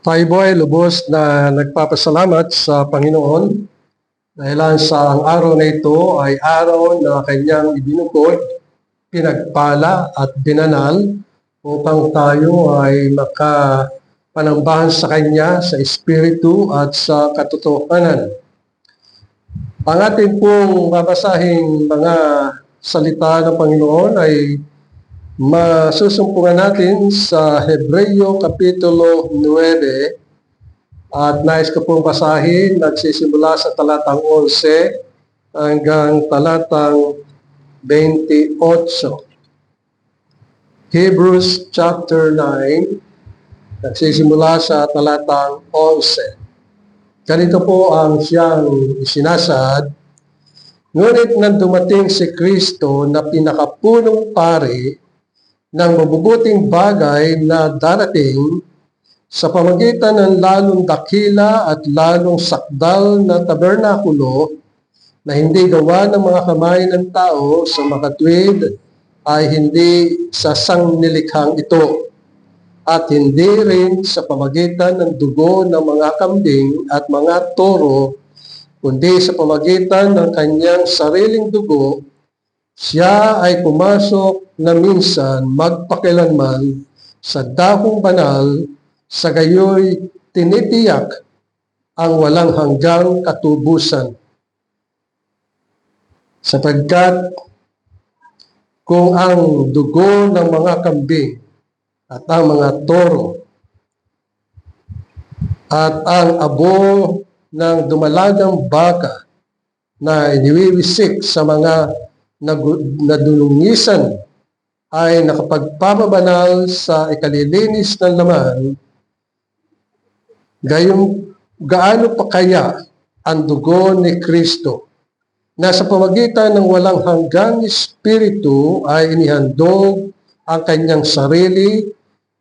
Tayo po ay lubos na nagpapasalamat sa Panginoon dahil sa ang araw na ito ay araw na kanyang ibinukod, pinagpala at binanal upang tayo ay makapanambahan sa kanya sa espiritu at sa katotohanan. Ang ating pong babasahing mga salita ng Panginoon ay masusumpungan natin sa Hebreo Kapitulo 9 at nais ko pong basahin, nagsisimula sa talatang 11 hanggang talatang 28. Hebrews chapter 9, nagsisimula sa talatang 11. Ganito po ang siyang isinasad: ngunit nang dumating si Kristo na pinakapunong pari ng mabubuting bagay na darating sa pamamagitan ng lalong dakila at lalong sakdal na tabernakulo na hindi gawa ng mga kamay ng tao sa makatwid, ay hindi sa sangnilikhang ito, at hindi rin sa pamamagitan ng dugo ng mga kambing at mga toro, kundi sa pamamagitan ng kanyang sariling dugo. Siya ay pumasok na minsan magpakilanman sa dakong banal, sa gayoy tinitiyak ang walang hanggang katubusan. Sapagkat kung ang dugo ng mga kambing at ang mga toro at ang abo ng dumalagang baka na iniwiwisik sa mga nadulungisan ay nakapagpapabanal sa ikalilinis ng laman, gayong gaano pa kaya ang dugo ni Kristo na sa pamamagitan ng walang hanggang espiritu ay inihandog ang kanyang sarili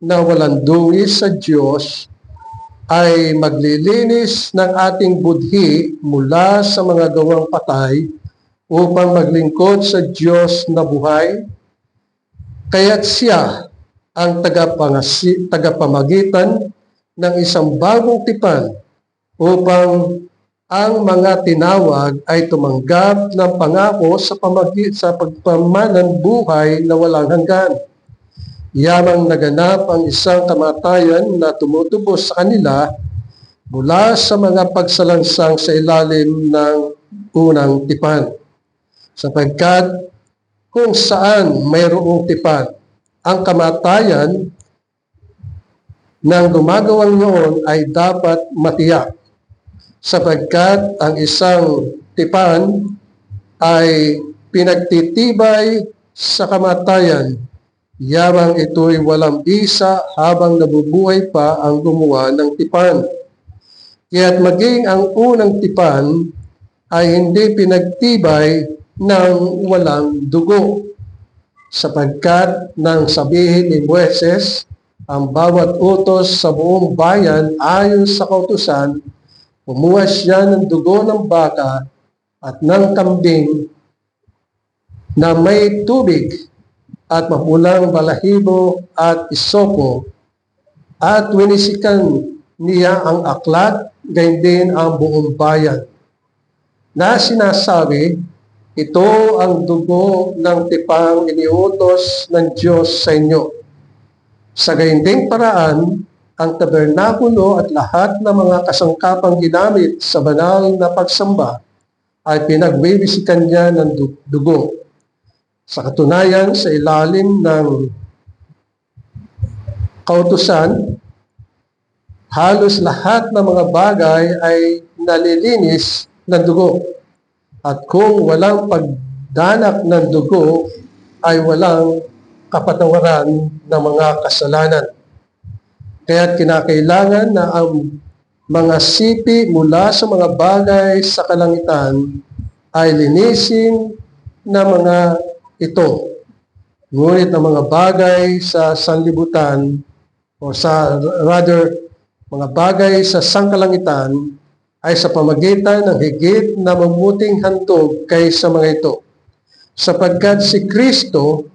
na walang dungis sa Diyos, ay maglilinis ng ating budhi mula sa mga gawang patay upang maglingkod sa Diyos na buhay. Kaya't siya ang tagapamagitan ng isang bagong tipan upang ang mga tinawag ay tumanggap ng pangako sa pagpamanan buhay na walang hanggan. Yamang naganap ang isang kamatayan na tumutubos sa kanila mula sa mga pagsalansang sa ilalim ng unang tipan. Sapagkat kung saan mayroong tipan, ang kamatayan ng gumagawang noon ay dapat matiyak. Sapagkat ang isang tipan ay pinagtitibay sa kamatayan, yamang ito'y walang bisa habang nabubuhay pa ang gumawa ng tipan. Kaya't maging ang unang tipan ay hindi pinagtibay ng walang dugo, sapagkat nang sabihin ni Moises, ang bawat utos sa buong bayan ayon sa kautusan, kumuha siya ng dugo ng baka at ng kambing na may tubig at mapulang balahibo at isopo, at winisikan niya ang aklat, gayon din ang buong bayan, na sinasabi, ito ang dugo ng tipang iniutos ng Diyos sa inyo. Sa gayunding paraan, ang tabernakulo at lahat ng mga kasangkapang ginamit sa banal na pagsamba ay pinagwiwisikan niya ng dugo. Sa katunayan, sa ilalim ng kautusan, halos lahat ng mga bagay ay nalilinis ng dugo. At kung walang pagdanak ng dugo, ay walang kapatawaran ng mga kasalanan. Kaya't kinakailangan na ang mga sipi mula sa mga bagay sa kalangitan ay linisin na mga ito. Ngunit ang mga bagay sa sanlibutan o mga bagay sa sangkalangitan ay sa pamamagitan ng higit na mabuting handog kaysa mga ito. Sapagkat si Kristo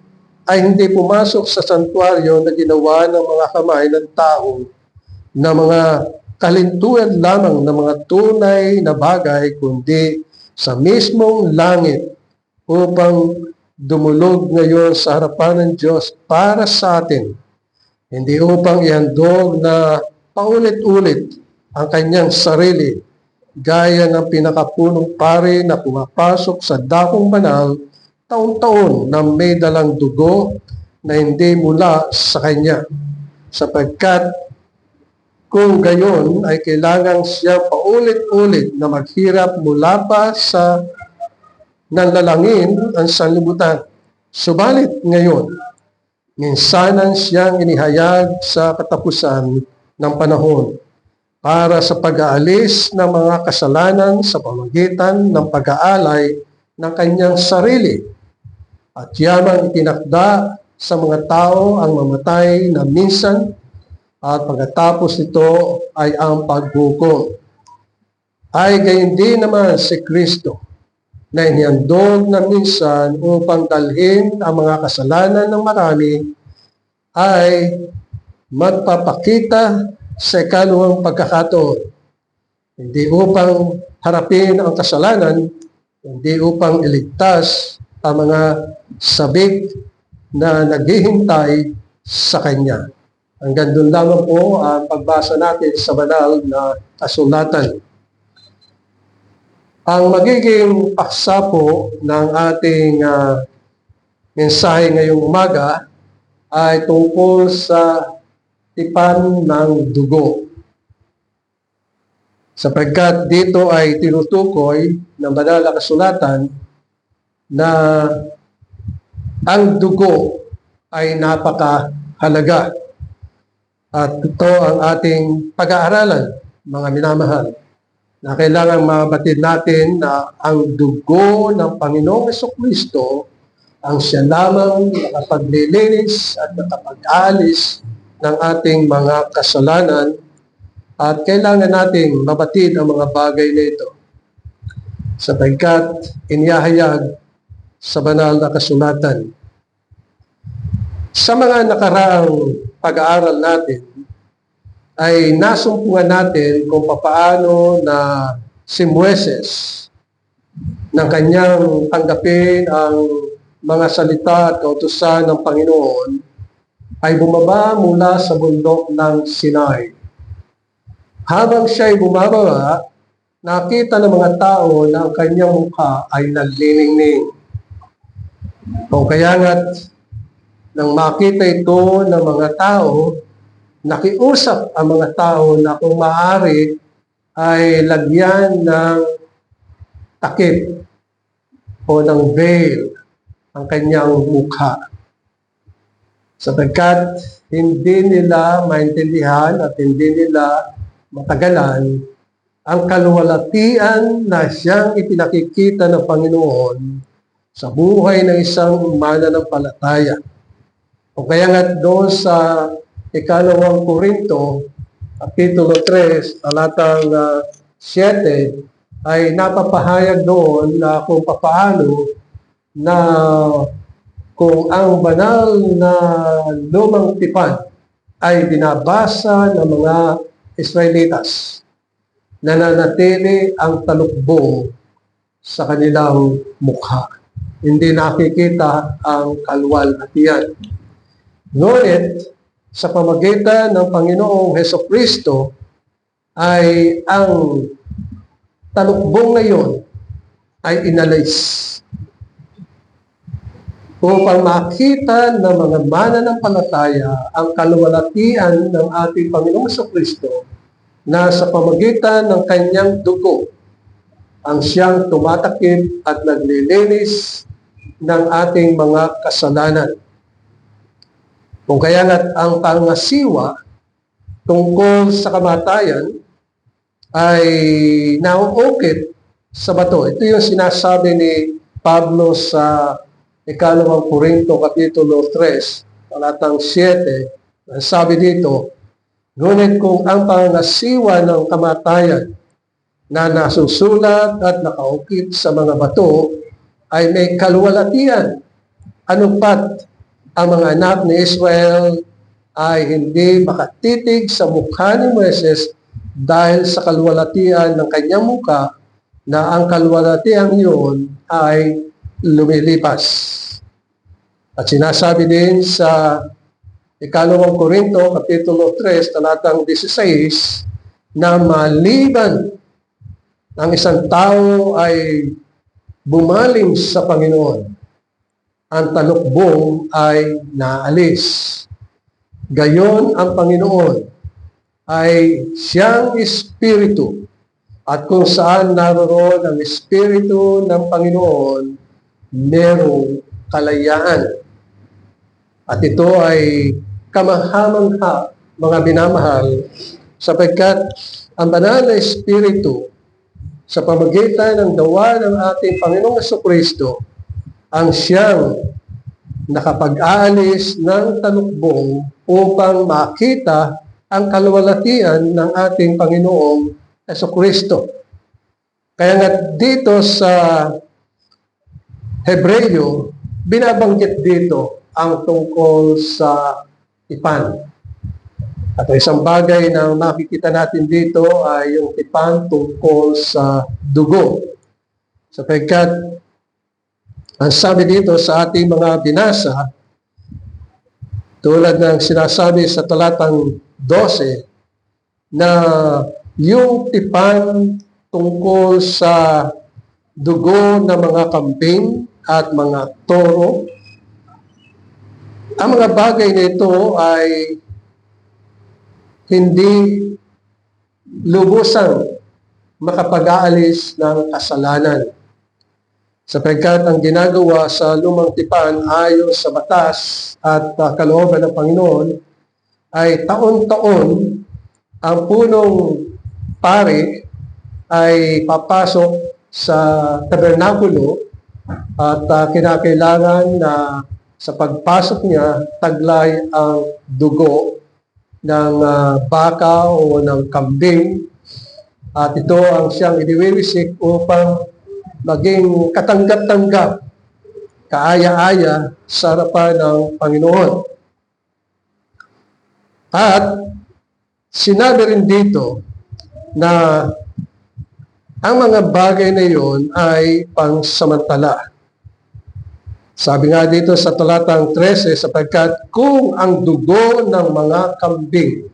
ay hindi pumasok sa santuaryo na ginawa ng mga kamay ng tao, na mga kalintuan lamang ng mga tunay na bagay, kundi sa mismong langit upang dumulog ngayon sa harapan ng Diyos para sa atin. Hindi upang ihandog na paulit-ulit ang kanyang sarili, gaya ng pinakapunong pari na pumapasok sa dakong banal taon-taon na may dalang dugo na hindi mula sa kanya. Sapagkat kung gayon ay kailangan siya paulit-ulit na maghirap mula pa sa nanlalangin ang sanlibutan. Subalit ngayon, minsanan siyang inihayag sa katapusan ng panahon para sa pag-aalis ng mga kasalanan sa pamamagitan ng pag-aalay ng kanyang sarili. At yamang itinakda sa mga tao ang mamatay na minsan at pagkatapos nito ay ang paghukom. Ay gayon din naman si Kristo na inihandog na minsan upang dalhin ang mga kasalanan ng marami ay magpapakita sa ikalawang pagkakataon. Hindi upang harapin ang kasalanan, hindi upang iligtas ang mga sabik na naghihintay sa Kanya. Hanggang doon lamang po ang pagbasa natin sa banal na kasulatan. Ang magiging paksa po ng ating mensahe ngayong umaga ay tungkol sa tipan ng dugo. Sapagkat dito ay tinutukoy ng banal na kasulatan na ang dugo ay napakahalaga. At ito ang ating pag-aaralan, mga minamahal, na kailangan mabatid natin na ang dugo ng Panginoong Jesucristo ang siya lamang nakapaglilinis at nakapag-alis ng ating mga kasalanan, at kailangan nating mabatid ang mga bagay na ito sapagkat inihahayag sa banal na kasulatan. Sa mga nakaraang pag-aaral natin, ay nasumpungan natin kung papaano na si Moises ng kanyang tanggapin ang mga salita at kautusan ng Panginoon ay bumaba mula sa bundok ng Sinai. Habang siya ay bumababa, nakita ng mga tao na ang kanyang mukha ay nagniningning. O kaya nga't nang makita ito ng mga tao, nakiusap ang mga tao na kung maaari ay lagyan ng takip o ng veil ang kanyang mukha. Sapagkat hindi nila maintindihan at hindi nila matagalan ang kaluwalhatian na siyang ipinakikita ng Panginoon sa buhay ng isang mananampalataya. O kaya nga doon sa ikalawang Korinto, Kapitulo 3, talatang 7, ay napapahayag doon na kung papaano na kung ang banal na lumang tipan ay binabasa ng mga Israelitas, nananatili ang talukbong sa kanilang mukha. Hindi nakikita ang kaluwalhatian. Ngunit, sa pamamagitan ng Panginoong Jesucristo ay ang talukbong na iyon ay inalis upang makita ng mga mananampalataya ang kaluwalhatian ng ating Panginoong Jesucristo na sa pamamagitan ng kanyang dugo ang siyang tumatakip at naglilinis ng ating mga kasalanan. Kung kaya nga't ang pangasiwa tungkol sa kamatayan ay nauukit sa bato. Ito yung sinasabi ni Pablo sa ikalawang Korinto, Kapitulo 3, talatang 7. Ang sabi dito, ngunit kung ang pangasiwa ng kamatayan na nasusulat at nakaukit sa mga bato ay may kaluwalhatian, ano pat ang mga anak ni Israel ay hindi makatitig sa mukha ni Moises dahil sa kalwalatian ng kanyang mukha na ang kalwalatian yun ay lumilipas. At sinasabi din sa Ikalawang Korinto, Kapitulo 3, talatang 16, na maliban ang isang tao ay bumaling sa Panginoon, ang talukbong ay naalis. Gayon ang Panginoon ay siyang Espiritu, at kung saan naroon ang Espiritu ng Panginoon, merong kalayaan. At ito ay kamahamangha, mga minamahal, sapagkat ang banal na Espiritu sa pamamagitan ng gawa ng ating Panginoong Jesucristo ang siyang nakapag-aalis ng talukbong upang makita ang kalwalatian ng ating Panginoong Jesucristo. Kaya nga dito sa Hebreo, binabanggit dito ang tungkol sa tipan. At isang bagay na makikita natin dito ay yung tipan tungkol sa dugo. Sapagkat ang sabi dito sa ating mga binasa, tulad ng sinasabi sa talatang 12, na yung tipan tungkol sa dugo ng mga kambing at mga toro, ang mga bagay nito ay hindi lubusang makapag-aalis ng kasalanan. Sapagkat ang ginagawa sa lumang tipan ayon sa batas at kalooban ng Panginoon ay taon-taon ang punong pari ay papasok sa tabernakulo at kinakailangan na sa pagpasok niya taglay ang dugo ng baka o ng kambing, at ito ang siyang iniwiwisik upang maging katanggap-tanggap, kaaya-aya sa harapan ng Panginoon. At sinabi rin dito na ang mga bagay na iyon ay pangsamantala. Sabi nga dito sa talatang 13, sapagkat kung ang dugo ng mga kambing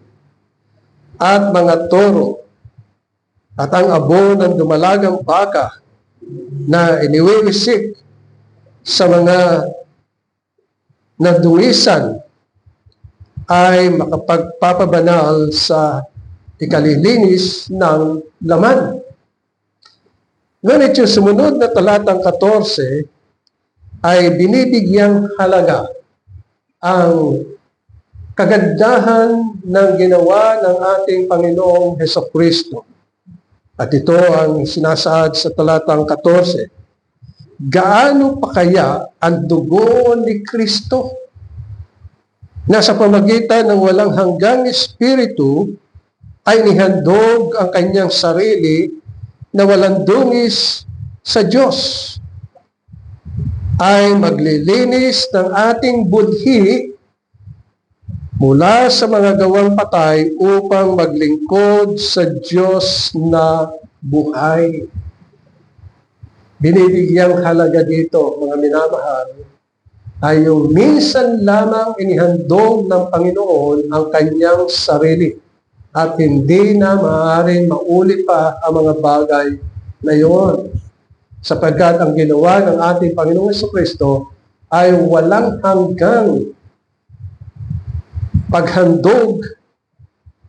at mga toro at ang abo ng dumalagang baka na iniwiwisik sa mga nadungisan ay makapagpapabanal sa ikalilinis ng laman. Ngunit yung sumunod na talatang 14 ay binibigyang halaga ang kagandahan ng ginawa ng ating Panginoong Hesukristo. At ito ang sinasaad sa talatang 14. Gaano pa kaya ang dugo ni Kristo na sa pamagitan ng walang hanggang Espiritu ay nihandog ang kanyang sarili na walang dungis sa Diyos, ay maglilinis ng ating budhi mula sa mga gawang patay upang maglingkod sa Diyos na buhay. Binibigyang halaga dito, mga minamahal, ay yung minsan lamang inihandog ng Panginoon ang kanyang sarili at hindi na maaaring maulit pa ang mga bagay na iyon. Sapagkat ang ginawa ng ating Panginoong Jesucristo ay walang hanggang paghandog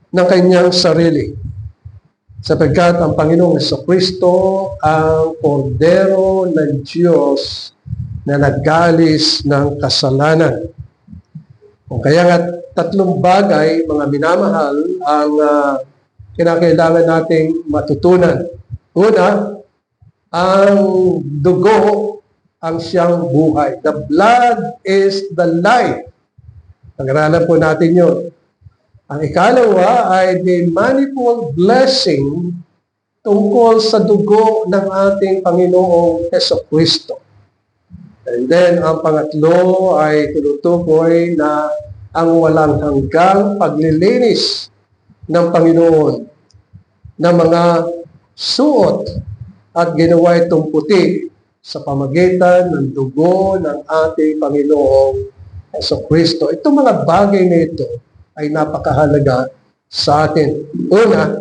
ng kanyang sarili. Sapagkat ang Panginoong Jesucristo ang kordero ng Diyos na nagalis ng kasalanan. Kung kaya nga tatlong bagay, mga minamahal, ang kinakailangan nating matutunan. Una, ang dugo ang siyang buhay. The blood is the life. Pag-aralan po natin yun. Ang ikalawa ay the manifold blessing tungkol sa dugo ng ating Panginoong Jesucristo. And then, ang pangatlo ay tinutukoy na ang walang hanggang paglilinis ng Panginoon ng mga suot at ginawa itong puti sa pamagitan ng dugo ng ating Panginoong Jesucristo. Itong mga bagay na ito ay napakahalaga sa atin. Una,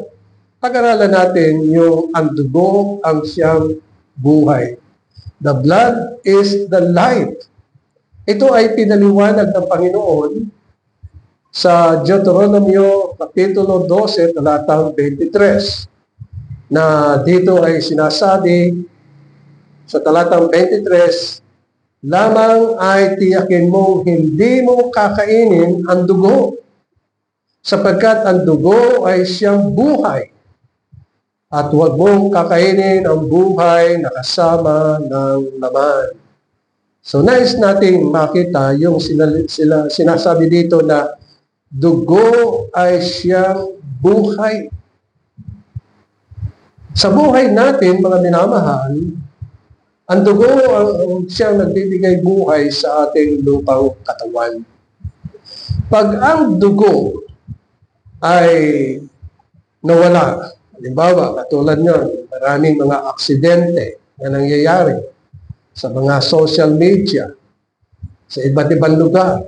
pag-aralan natin yung ang dugo ang siyang buhay. The blood is the life. Ito ay pinaliwanag ng Panginoon sa Deuteronomio Kapitulo 12, talatang 23, na dito ay sinasabi sa talatang 23, lamang ay tiyakin mong hindi mo kakainin ang dugo, sapagkat ang dugo ay siyang buhay. At huwag mong kakainin ang buhay na kasama ng laman. So nais nating makita yung sinasabi dito na dugo ay siyang buhay. Sa buhay natin, mga minamahal, ang dugo ang siyang nagbibigay buhay sa ating lupang katawan. Pag ang dugo ay nawala, halimbawa, katulad nyon, maraming mga aksidente na nangyayari sa mga social media, sa iba't ibang lugar.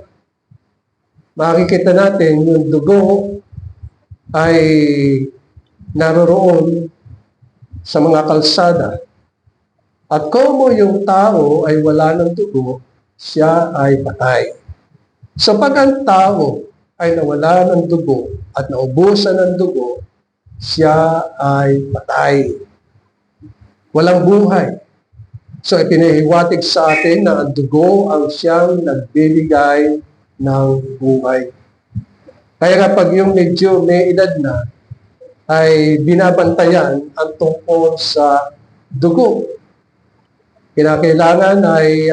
Makikita natin yung dugo ay naroroon sa mga kalsada. At kung yung tao ay wala ng dugo, siya ay patay. So pag ang tao ay nawala ng dugo at naubusan ng dugo, siya ay patay. Walang buhay. So ipinahiwatig sa atin na ang dugo ang siyang nagbibigay ng buhay. Kaya kapag yung medyo may edad na, ay binabantayan ang tungkol sa dugo. Kinakailangan ay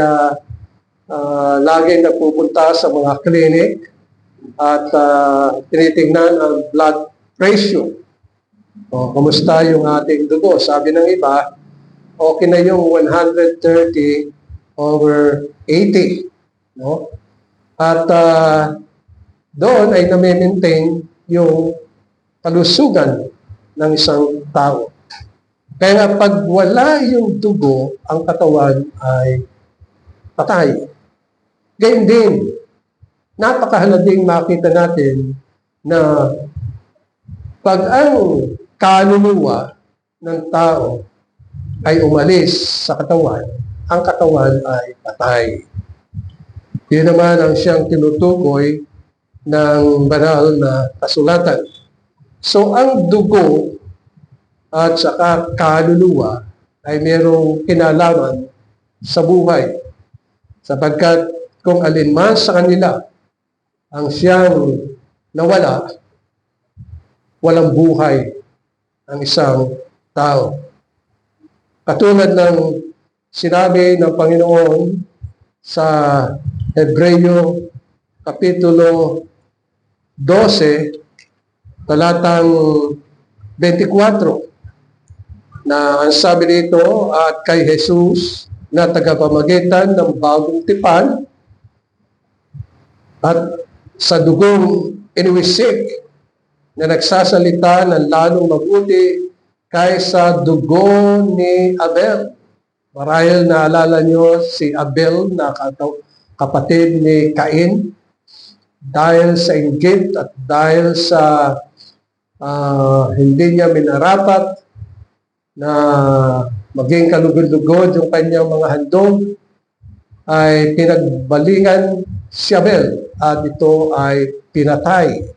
laging nagpupunta sa mga clinic at tinitingnan ang blood pressure. O, kumusta yung ating dugo? Sabi ng iba, okay na yung 130/80. No? At doon ay nami-maintain yung kalusugan ng isang tao. Kaya nga pag wala yung dugo, ang katawan ay patay. Gayun din, napakahalagang makita natin na pag ang kaluluwa ng tao ay umalis sa katawan, ang katawan ay patay. Yun naman ang siyang tinutukoy ng banal na kasulatan. So ang dugo at saka kaluluwa ay mayroong kinalaman sa buhay. Sapagkat kung alinman sa kanila ang siyang nawala, walang buhay ang isang tao. Katulad ng sinabi ng Panginoon sa Hebreo Kapitulo 12, talatang 24, na ang sabi dito, at kay Jesus na tagapamagitan ng bagong tipan at sa dugong iniwisik na nagsasalita ng lalong mabuti kaysa dugo ni Abel. Marahil naalala nyo si Abel na kapatid ni Cain, dahil sa inggit at dahil sa hindi niya minarapat na maging kalugod-lugod yung kanyang mga handog, ay pinagbalingan si Abel at ito ay pinatay.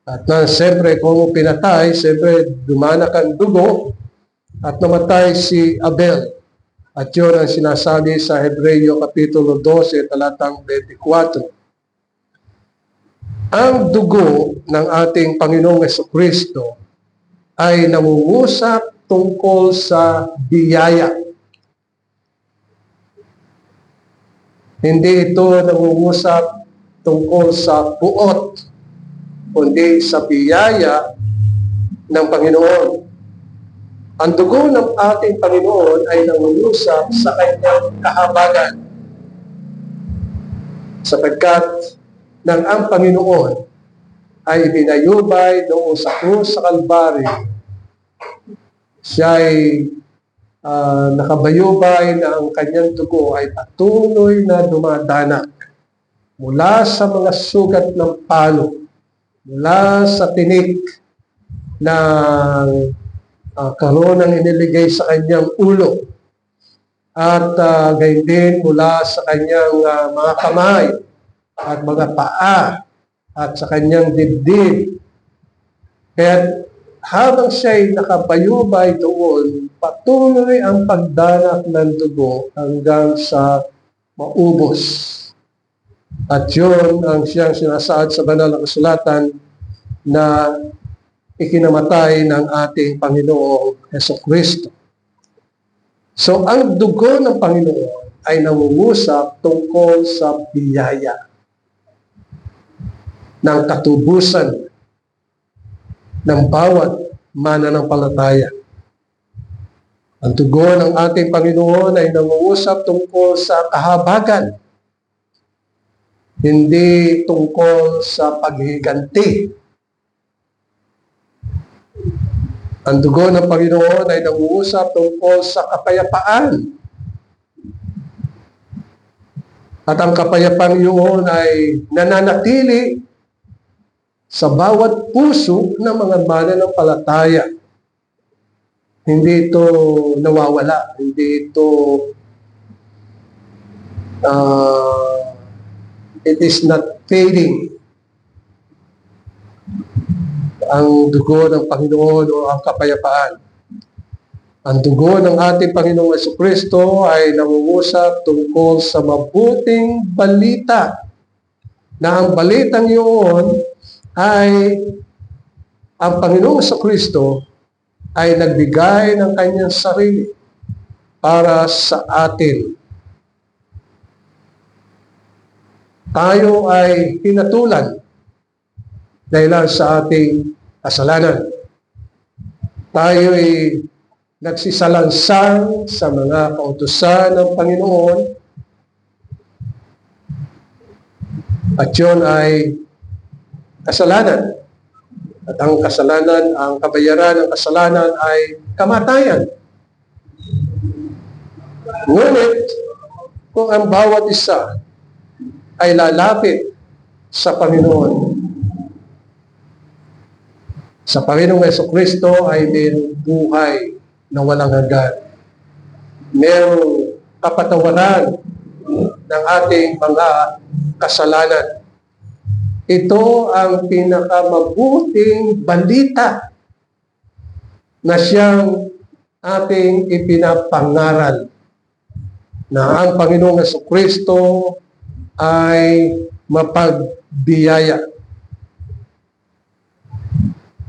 At siyempre kung pinatay, siyempre dumanak ang dugo at namatay si Abel. At yun ang sinasabi sa Hebreo Kapitulo 12, talatang 24. Ang dugo ng ating Panginoong Jesucristo ay nangungusap tungkol sa biyaya. Hindi ito nangungusap tungkol sa puot, kundi sa biyaya ng Panginoon. Ang dugo ng ating Panginoon ay nangungusap sa kanyang kahabagan. Sapagkat ng ang Panginoon ay binayubay doon sa krus sa Kalbaryo. Siya ay nakabayubay na ang kanyang dugo ay patuloy na dumadanak mula sa mga sugat ng palo, mula sa tinik ng karonang iniligay sa kanyang ulo, at gayon din mula sa kanyang mga kamay at mga paa at sa kanyang dibdib. Kaya habang siya'y nakabayubay doon, patuloy ang pagdanak ng dugo hanggang sa maubos. At yun ang siyang sinasaad sa banal na kasulatan na ikinamatay ng ating Panginoong Hesukristo. So, ang dugo ng Panginoon ay nangungusap tungkol sa biyaya ng katubusan ng bawat mananampalataya. Ang dugo ng ating Panginoon ay nangungusap tungkol sa kahabagan, hindi tungkol sa paghiganti. Ang dugo ng Panginoon ay nangungusap tungkol sa kapayapaan. At ang kapayapang yun ay nananatili sa bawat puso ng mga mananampalataya. Hindi ito nawawala. Hindi ito it is not fading. Ang dugo ng Panginoon o ang kapayapaan. Ang dugo ng ating Panginoong Jesucristo ay nangungusap tungkol sa mabuting balita, na ang balitang yun ay ang Panginoong Jesucristo ay nagbigay ng kanyang sarili para sa atin. Tayo ay hinatulan dahil sa ating kasalanan. Tayo ay nagsisalansang sa mga kautusan ng Panginoon, at yun ay kasalanan. At ang kasalanan, ang kabayaran ng kasalanan ay kamatayan. Ngunit, kung ang bawat isa ay lalapit sa Panginoon, sa Panginoong Jesucristo ay mayroong buhay na walang hanggan. Mayroong kapatawaran ng ating mga kasalanan. Ito ang pinakamabuting balita na siyang ating ipinapangaral, na ang Panginoong Jesucristo ay mapagbiyaya.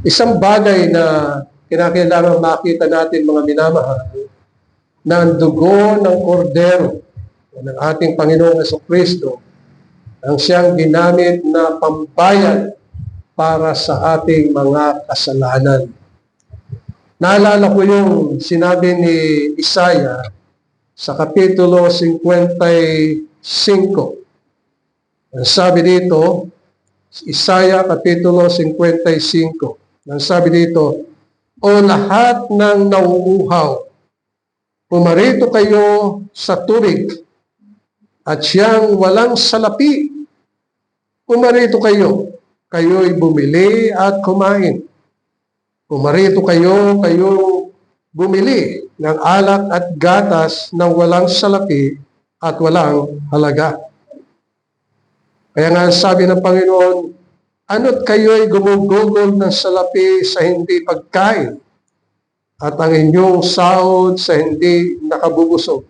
Isang bagay na kinakailangan makita natin, mga minamahal, na ang dugo ng kordero ng ating Panginoong Jesucristo ang siyang ginamit na pambayad para sa ating mga kasalanan. Naalala ko yung sinabi ni Isaiah sa Kapitulo 55. Ang sabi dito, Isaiah Kapitulo 55, ang sabi dito, "O lahat ng nauuhaw, pumarito kayo sa tubig, at siyang walang salapi. Pumarito kayo, kayo'y bumili at kumain. Pumarito kayo, kayo bumili ng alak at gatas ng walang salapi at walang halaga." Kaya nga sabi ng Panginoon, "Ano't kayo'y gumugugol ng salapi sa hindi pagkain, at ang inyong sahod sa hindi nakabubusog.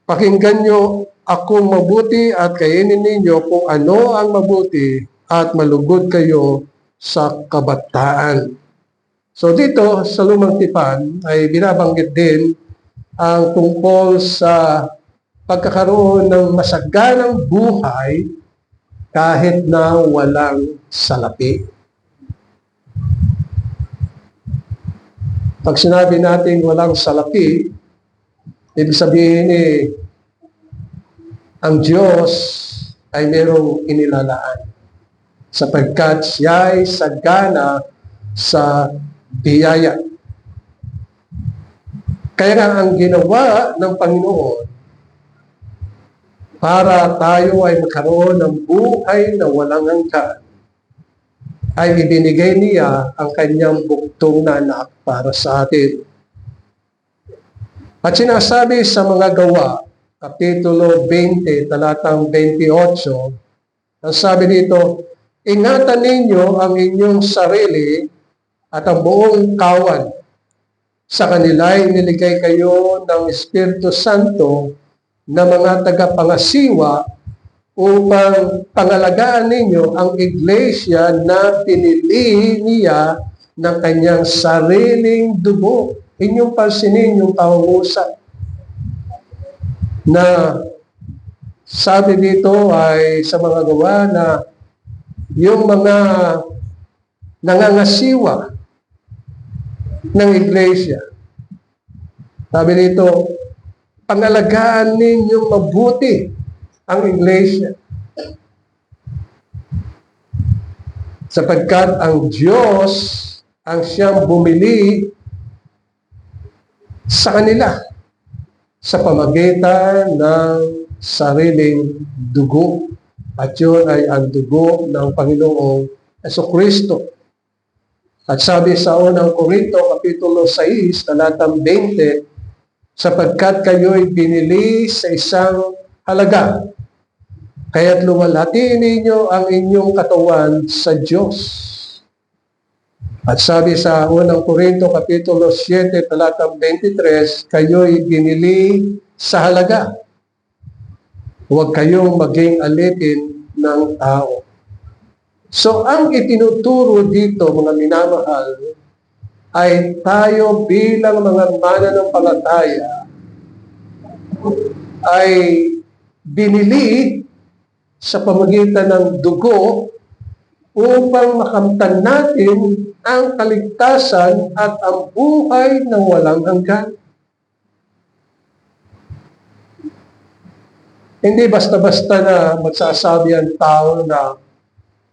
Pakinggan nyo akong mabuti at kainin ninyo kung ano ang mabuti, at malugod kayo sa kabataan." So dito sa Lumang Tipan ay binabanggit din ang tungkol sa pagkakaroon ng masaganang buhay kahit na walang salapi. Pag sinabi natin walang salapi, ibig sabihin ang Diyos ay merong inilalaan sapagkat siya ay sagana sa biyaya. Kaya nga ang ginawa ng Panginoon para tayo ay magkaroon ng buhay na walang hanggan, ay ibinigay niya ang kanyang buktong na anak para sa atin. At sinasabi sa mga gawa, Kapitulo 20, talatang 28, ang sabi dito, ingatan ninyo ang inyong sarili at ang buong kawan. Sa kanila ay niligay kayo ng Espiritu Santo na mga tagapangasiwa upang pangalagaan ninyo ang iglesia na pinili niya ng kanyang sariling dugo. Inyong pansinin yung pangungusap na sabi dito ay sa mga gawa na yung mga nangangasiwa ng iglesia. Sabi dito, pangalagaan ninyong mabuti ang iglesia. Sapagkat ang Diyos ang siyang bumili sa kanila sa pamagitan ng sariling dugo. At yun ay ang dugo ng Panginoong Jesucristo. At sabi sa unang Korinto, Kapitulo 6, talatang 20, sapagkat kayo'y binili sa isang halaga, kaya't luwalhatiin ninyo ang inyong katawan sa Diyos. At sabi sa unang Korinto, Kapitulo 7, talatang 23, kayo'y binili sa halaga. Huwag kayong maging alipin ng tao. So, ang itinuturo dito, mga minamahal, ay tayo bilang mga mananampalataya ay binili sa pamagitan ng dugo upang makamtan natin ang kaligtasan at ang buhay na walang hanggan. Hindi basta-basta na magsasabi ang tao na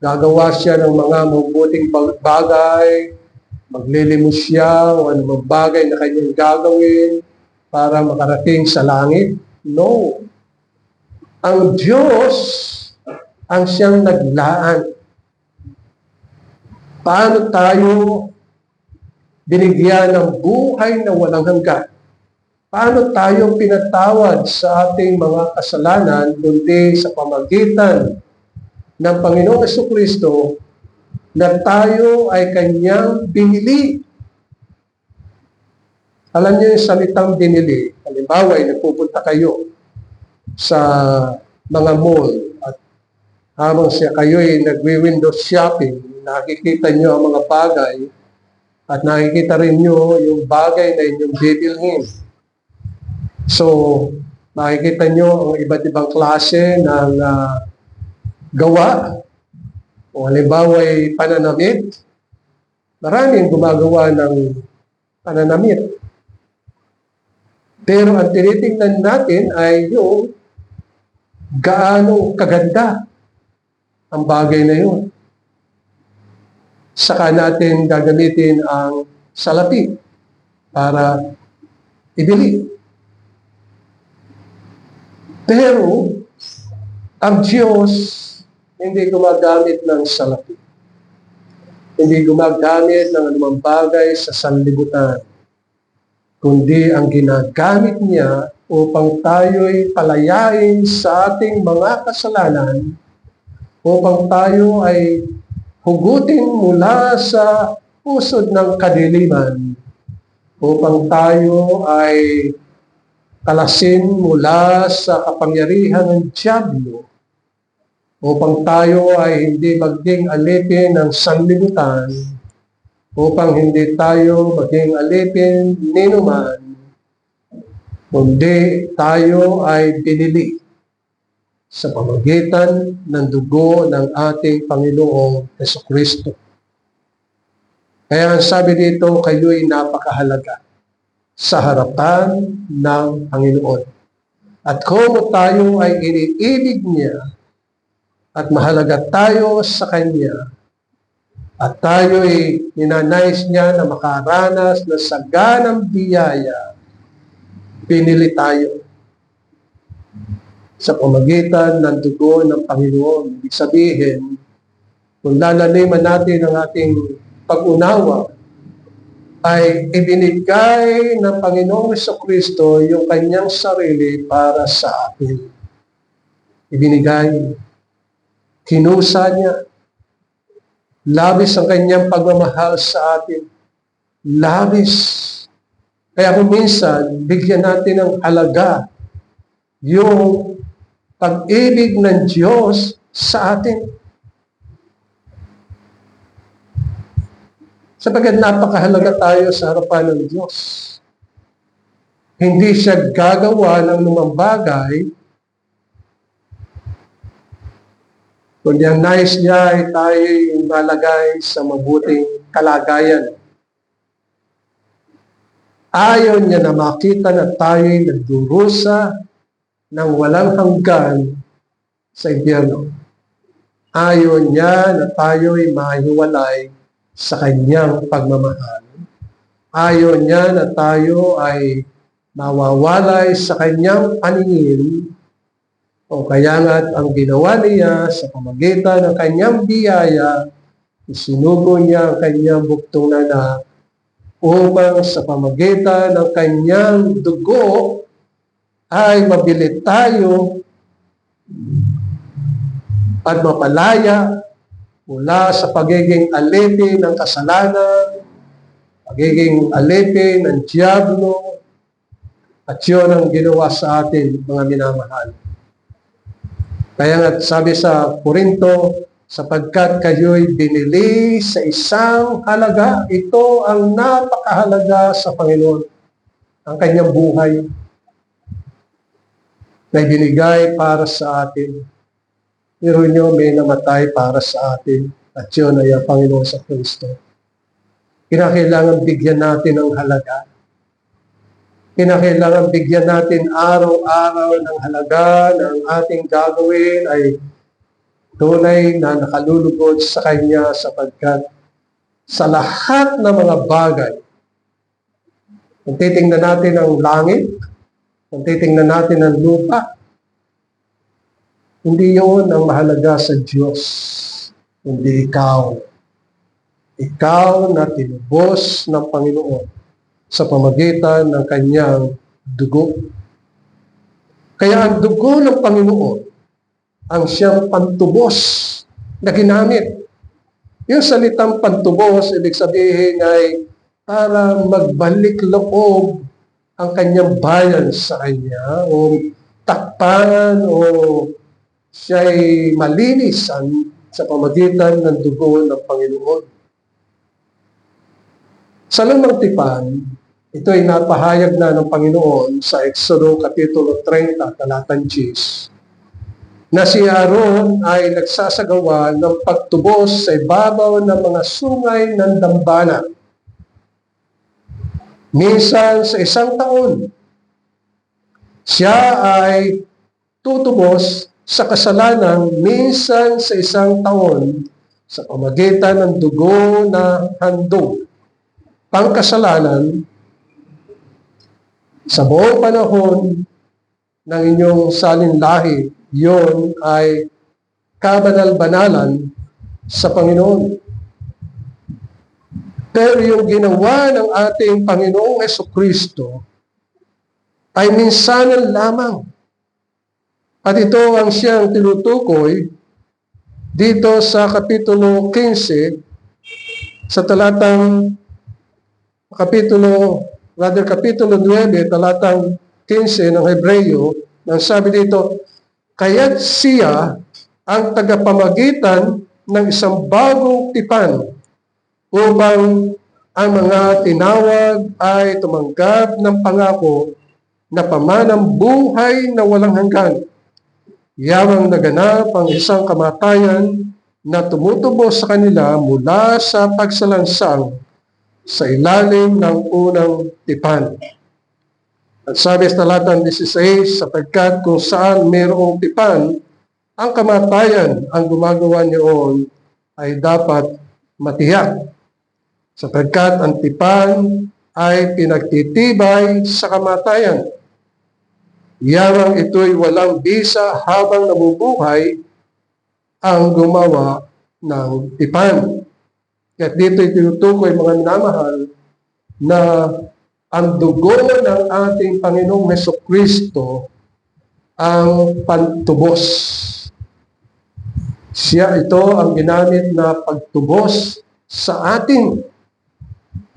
gagawa siya ng mga mabuting bagay, maglilimos siya o anumang bagay na kanyang gagawin para makarating sa langit. No. Ang Diyos ang siyang naglaan. Paano tayo binigyan ng buhay na walang hanggan? Paano tayo pinatawad sa ating mga kasalanan kundi sa pamagitan ng Panginoong Jesucristo na tayo ay kanyang binili. Alam niyo yung salitang binili. Halimbawa, ay nagpupunta kayo sa mga mall at habang kayo ay nagwi-window shopping, nakikita niyo ang mga bagay at nakikita rin niyo yung bagay na inyong bibilhin. So, makikita niyo ang iba't ibang klase ng gawa o halimbawa ay pananamit. Maraming gumagawa ng pananamit. Pero ang tinitingnan natin ay yung gaano kaganda ang bagay na yun. Saka natin gagamitin ang salapi para ibili. Pero ang Diyos hindi gumagamit ng salapi. Hindi gumagamit ng anumang bagay sa sanlibutan. Kundi ang ginagamit niya upang tayo'y palayain sa ating mga kasalanan, upang tayo ay hugutin mula sa pusod ng kadiliman, upang tayo ay kalasin mula sa kapangyarihan ng dyablo, upang tayo ay hindi maging alipin ng sanlibutan, upang hindi tayo maging alipin ninuman, kundi tayo ay binili sa pamagitan ng dugo ng ating Panginoong Jesucristo. Kaya ang sabi dito, kayo'y napakahalaga sa harapan ng Panginoon. At kung tayo ay iniibig niya, at mahalaga tayo sa Kanya at tayo'y ninanais niya na makaranas na saganang biyaya, pinili tayo sa pamagitan ng dugo ng Panginoon. Ibig sabihin, kung lalaliman natin ang ating pag-unawa, ay ibinigay ng Panginoong Jesucristo yung kanyang sarili para sa atin. Ibinigay, kinusa niya, labis ang kanyang pagmamahal sa atin. Labis. Kaya kung minsan, bigyan natin ng halaga yung pag-ibig ng Diyos sa atin. Sapagkat napakahalaga tayo sa harapan ng Diyos. Hindi siya gagawa ng lumang bagay, kundi ang nais niya ay tayo'y malagay sa mabuting kalagayan. Ayaw niya na makita na tayo'y nagdurusa ng walang hanggan sa impyerno. Ayaw niya na tayo'y mahiwalay sa kanyang pagmamahal. Ayaw niya na tayo ay mawawalay sa kanyang paningin, o kaya nga't ang ginawa niya sa pamagitan ng kanyang biyaya, isinugo niya ang kanyang buktong na upang sa pamagitan ng kanyang dugo ay mabili tayo at mapalaya mula sa pagiging alipin ng kasalanan, pagiging alipin ng diablo, at yun ang ginawa sa atin, mga minamahal. Kaya nga sabi sa Korinto, sapagkat kayo'y binili sa isang halaga, ito ang napakahalaga sa Panginoon, ang kanyang buhay na binigay para sa atin. Pero nyo may namatay para sa atin at yun ay ang Panginoon sa Kristo. Kinakailangan bigyan natin ng halaga. Kinakailangan bigyan natin araw-araw ng halaga na ang ating gagawin ay tunay na nakalulugod sa Kanya sapagkat sa lahat ng mga bagay, kung titingnan natin ang langit, kung titingnan natin ang lupa, hindi yun ang mahalaga sa Diyos, kundi ikaw. Ikaw na tinubos ng Panginoon sa pamagitan ng kanyang dugo. Kaya ang dugo ng Panginoon ang siyang pantubos na ginamit. Yung salitang pantubos, ibig sabihin ay para magbalik loob ang kanyang bayan sa kanya o takpan o siya'y malinisan sa pamagitan ng dugo ng Panginoon. Sa lumang tipan, ito ay napahayag na ng Panginoon sa Exodo Kapitulo 30, talatang 10, na si Aaron ay nagsasagawa ng pagtubos sa ibabaw ng mga sungay ng dambana. Minsan sa isang taon, siya ay tutubos sa kasalanan minsan sa isang taon sa pamagitan ng dugo na handog pangkasalanan sa buong panahon ng inyong salinlahi. Yon ay kabanal-banalan sa Panginoon. Pero yung ginawa ng ating Panginoong Jesucristo ay minsanan lamang. At ito ang siyang tinutukoy dito sa Kapitulo 15, sa Kapitulo 9, talatang 15 ng Hebreo, nang sabi dito, kaya't siya ang tagapamagitan ng isang bagong tipan upang ang mga tinawag ay tumanggap ng pangako na pamanang buhay na walang hanggan. Yamang naganap ang isang kamatayan na tumutubos sa kanila mula sa pagsalansang sa ilalim ng unang tipan. At sabi sa talatang 16, sapagkat kung saan mayroong tipan, Ang kamatayan, ang gumagawa niyon ay dapat matiyak, sapagkat ang tipan ay pinagtitibay sa kamatayan. Yamang ito'y walang bisa habang nabubuhay ang gumawa ng tipan. At dito'y tinutukoy, mga minamahal, na ang dugo ng ating Panginoong Hesukristo ang pantubos. Ito ang ginamit na pagtubos sa atin.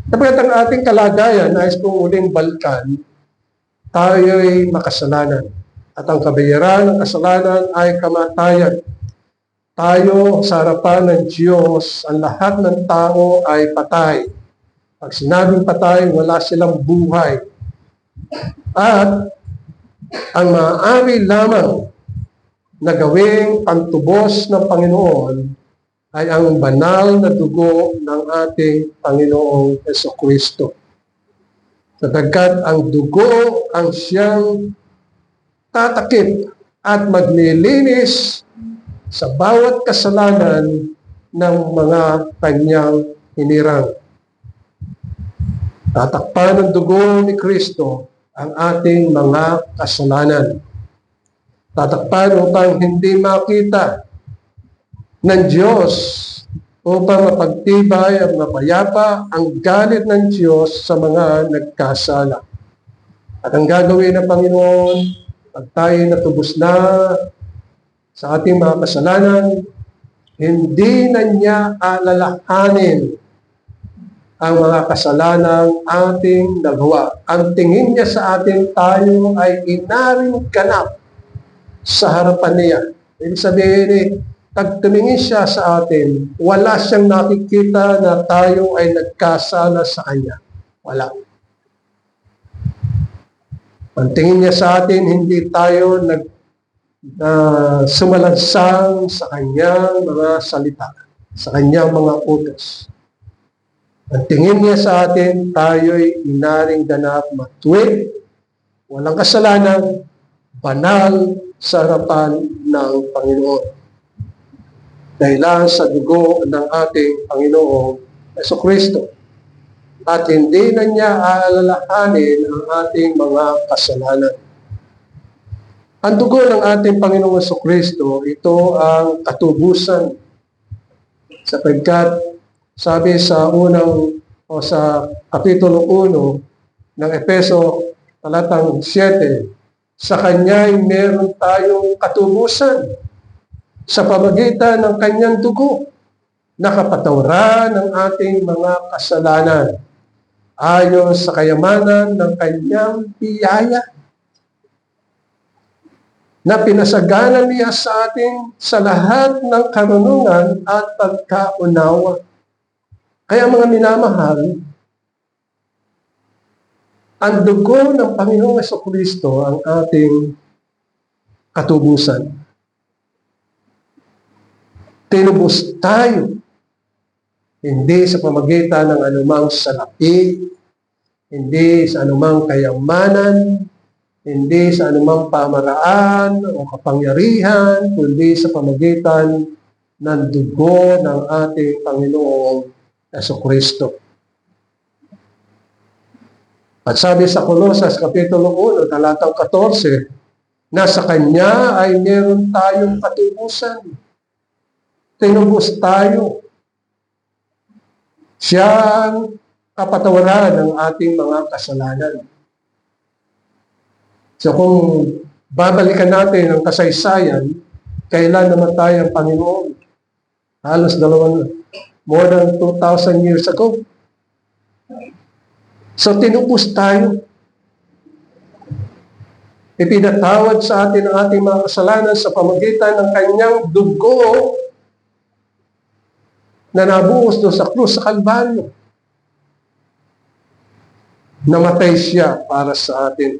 Dapat ang ating kalagayan, nais kong uling balikan, tayo'y makasalanan. At ang kabayaran ng kasalanan ay kamatayan. Tayo sa harapan ng Diyos, ang lahat ng tao ay patay. Pag sinabing patay, wala silang buhay. At ang maaari lamang na gawing pantubos ng Panginoon ay ang banal na dugo ng ating Panginoong Hesukristo. Sapagkat ang dugo ang siyang tatakip at maglilinis sa bawat kasalanan ng mga kanyang hinirang. Tatakpan ng dugo ni Kristo ang ating mga kasalanan. Tatakpan upang hindi makita ng Diyos, upang mapagtibay at mapayapa ang galit ng Diyos sa mga nagkasala. At ang gagawin ng Panginoon, pag tayo natubos na sa ating mga kasalanan, hindi na niya alalahanin ang mga kasalanang ating nagawa. Ang tingin niya sa atin, tayo ay inaring ganap sa harapan niya. Ibig sabihin, pag tumingin siya sa atin, wala siyang nakikita na tayo ay nagkasala sa Kanya. Wala. Ang tingin niya sa atin, hindi tayo sumalansang sa Kanyang mga salita, sa Kanyang mga utos. Ang tingin niya sa atin, tayo'y inaring ganap, matuwid, walang kasalanan, banal sa harapan ng Panginoon. Dahilan sa dugo ng ating Panginoong Hesukristo. At hindi na niya aalalahanin ang ating mga kasalanan. Ang dugo ng ating Panginoong Hesukristo, ito ang katubusan. Sapagkat sabi sa sa Kapitulo 1 ng Efeso, talatang 7, sa Kanya'y meron tayong katubusan sa pamagitan ng Kanyang dugo, nakapatawaran ng ating mga kasalanan ayon sa kayamanan ng Kanyang biyaya na pinasagana niya sa atin sa lahat ng karunungan at pagkaunawa. Kaya mga minamahal, ang dugo ng Panginoong Hesukristo ang ating katubusan. Tinubos tayo, hindi sa pamagitan ng anumang salapi, hindi sa anumang kayamanan, hindi sa anumang pamaraan o kapangyarihan, kundi sa pamagitan ng dugo ng ating Panginoong Hesukristo. At sabi sa Colosas Kapitulo 1, talatang 14, na sa Kanya ay meron tayong katubusan. Tinubos tayo. Siya ang kapatawaran ng ating mga kasalanan. So kung babalikan natin ang kasaysayan, kailan namatay ang Panginoon? Halos more than 2,000 years ago. So tinubos tayo. Ipinatawad sa atin ang ating mga kasalanan sa pamagitan ng Kanyang dugo na nabuhos doon sa krus sa Kalbaryo. Namatay siya para sa atin.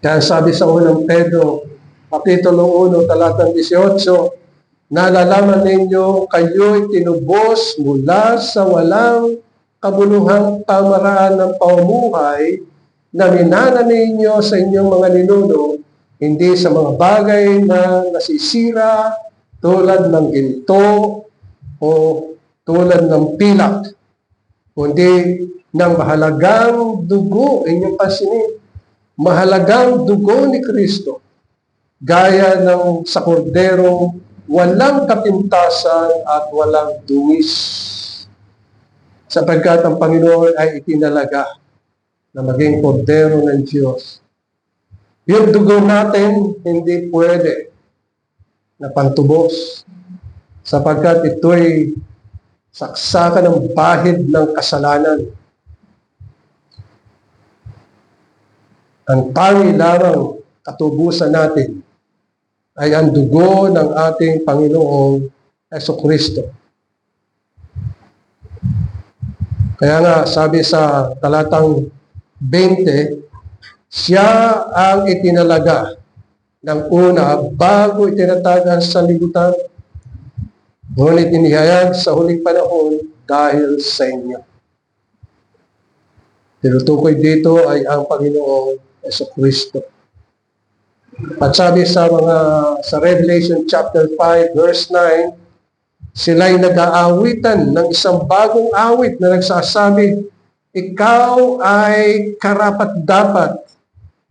Kaya sabi sa unang Pedro, Kapitulo 1, talatang 18, nalalaman ninyo kayo'y tinubos mula sa walang kabuluhang pamaraan ng pamumuhay na minana ninyo sa inyong mga ninuno Hindi sa mga bagay na nasisira tulad ng ginto o tulad ng pilak, kundi ng mahalagang dugo, inyong pansinin, mahalagang dugo ni Kristo, gaya ng sa kordero, walang kapintasan at walang duwis. Sapagkat ang Panginoon ay itinalaga na maging kordero ng Diyos. Yung dugo natin, hindi pwede na pantubos, sapagkat ito'y saksakan ng bahid ng kasalanan. Ang tangi lamang katubusan natin ay ang dugo ng ating Panginoong Jesucristo. Kaya nga, sabi sa talatang 20, siya ang itinalaga ng una bago itinatag ang sanlibutan, ngunit inihayag sa huling panahon dahil sa inyo. Tinutukoy dito ay ang Panginoong Jesucristo. At sabi sa Revelation chapter 5 verse 9, sila'y nag-aawitan ng isang bagong awit na nagsasabi, ikaw ay karapat-dapat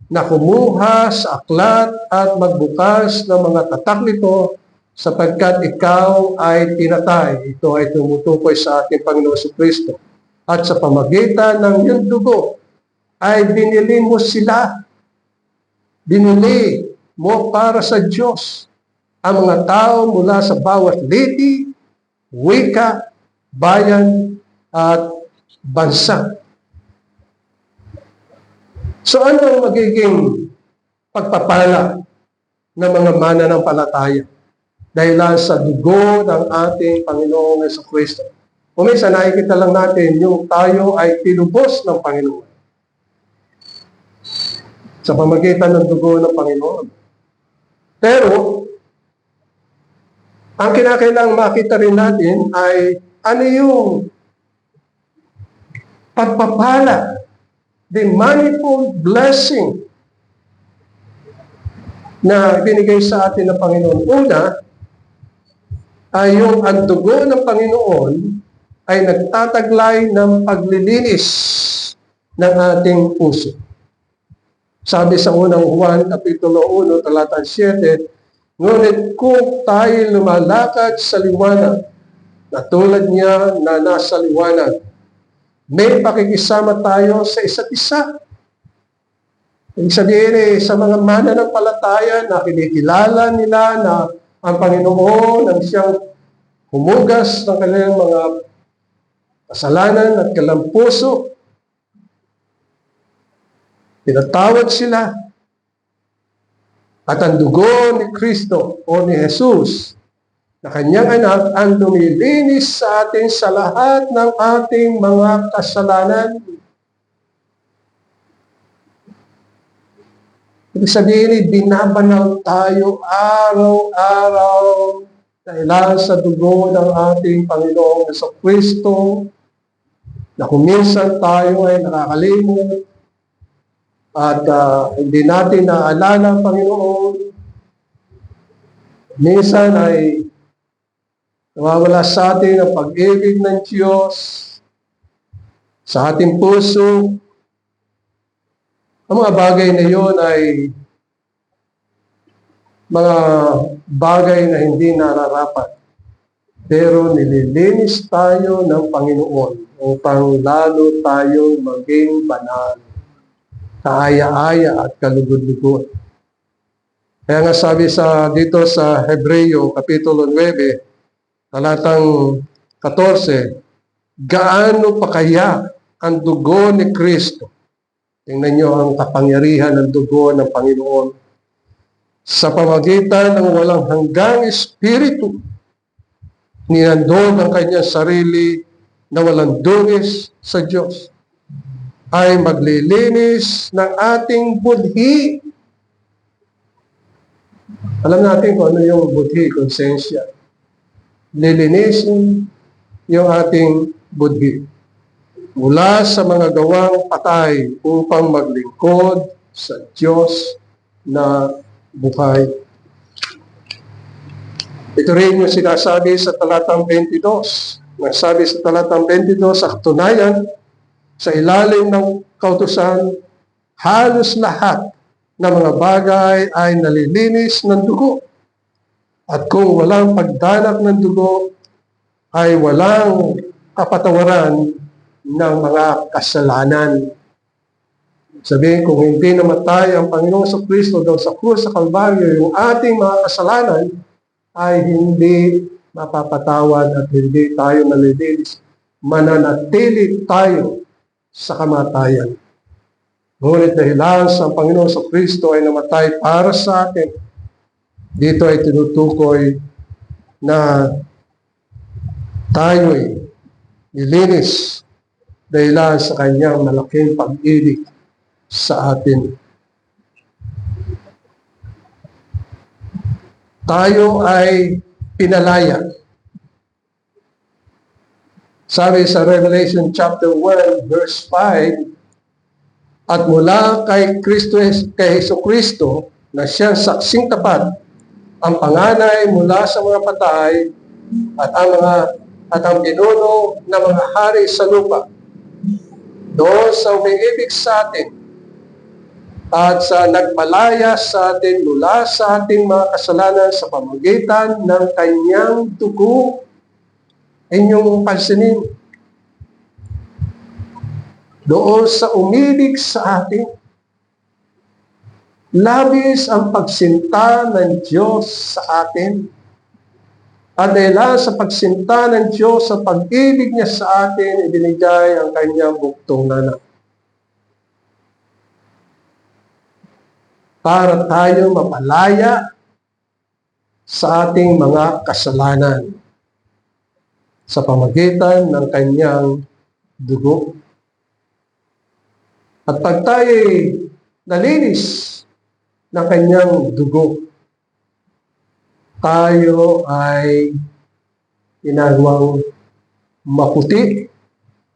na kumuha sa aklat at magbukas ng mga tatak nito sapagkat ikaw ay tinatay. Ito ay tumutukoy sa ating Panginoon Jesucristo. At sa pamagitan ng iyong dugo ay binili mo sila. Binili mo para sa Diyos ang mga tao mula sa bawat liti, wika, bayan, at bansa. So ano ang magiging pagpapala ng mga mananampalataya dahil sa dugo ng ating Panginoong Jesucristo? Minsan nakikita lang natin yung tayo ay tinubos ng Panginoon sa pamagitan ng dugo ng Panginoon. Pero, ang kinakailangang makita rin natin ay ano yung pagpapala, the manifold blessing na binigay sa atin ng Panginoon. Una, ay yung ang dugo ng Panginoon ay nagtataglay ng paglilinis ng ating puso. Sabi sa unang Juan, Kapitulo 1, talata 7, ngunit kung tayo lumalakad sa liwanag, na tulad niya na nasa liwanag, may pakikisama tayo sa isa't isa. Ibig sabihin sa mga mananampalataya na kinikilala nila na ang Panginoon ang siyang humugas ng kanilang mga kasalanan at kalampuso. Pinatawad sila. At ang dugo ni Kristo o ni Jesus na kanyang anak ang lumilinis sa atin sa lahat ng ating mga kasalanan. Ibig sabihin, binabanal tayo araw-araw dahil sa dugo ng ating Panginoong Jesucristo na kung minsan tayo ay nakakalimot at hindi natin naalala ang Panginoon, minsan ay nawawala sa atin ang pag-ibig ng Diyos sa ating puso. Ang mga bagay na iyon ay mga bagay na hindi nararapat. Pero nililinis tayo ng Panginoon upang lalo tayong maging banal, kaaya-aya at kalugod-lugod. Kaya nga sabi dito sa Hebreo, Kapitulo 9, talatang 14, gaano pa kaya ang dugo ni Kristo? Tingnan niyo ang kapangyarihan ng dugo ng Panginoon sa pamagitan ng walang hanggang Espiritu. Ninandog ang kanyang sarili na walang dungis sa Diyos ay maglilinis ng ating budhi. Alam natin kung ano yung budhi, konsensya. Lilinisin yung ating budhi mula sa mga gawang patay upang maglingkod sa Diyos na buhay. Ito rin yung sinasabi sa talatang 22. Nagsabi sa talatang 22, sa katunayan, sa ilalim ng kautusan, halos lahat ng mga bagay ay nalilinis ng dugo. At kung walang pagdanak ng dugo, ay walang kapatawaran ng mga kasalanan. Sabihin, kung hindi namatay ang Panginoong Kristo daw sa krus sa Kalbaryo, yung ating mga kasalanan ay hindi mapapatawad at hindi tayo nalilinis. Mananatili tayo sa kamatayan. Ngunit dahilan sa Panginoong Kristo ay namatay para sa atin, dito ay tinutukoy na tayo'y nilinis dahilan sa kanyang malaking pag-ibig sa atin. Tayo ay pinalaya. Sabi sa Revelation chapter 1 verse 5, at mula kay Jesucristo na siyang saksing tapat, ang panganay mula sa mga patay at ang pinuno ng mga hari sa lupa, doon sa umiibig sa atin at sa nagpalaya sa atin mula sa ating mga kasalanan sa pamamagitan ng kanyang dugo. Inyong pansinin, doon sa umibig sa atin, labis ang pagsinta ng Diyos sa atin. At dahil sa pagsinta ng Diyos sa pag-ibig niya sa atin, ibinigay ang kanyang buktong na anak. Para tayo mapalaya sa ating mga kasalanan sa pamamagitan ng kanyang dugo. At pag tayo'y nalinis ng kanyang dugo, tayo ay ginagawang maputi,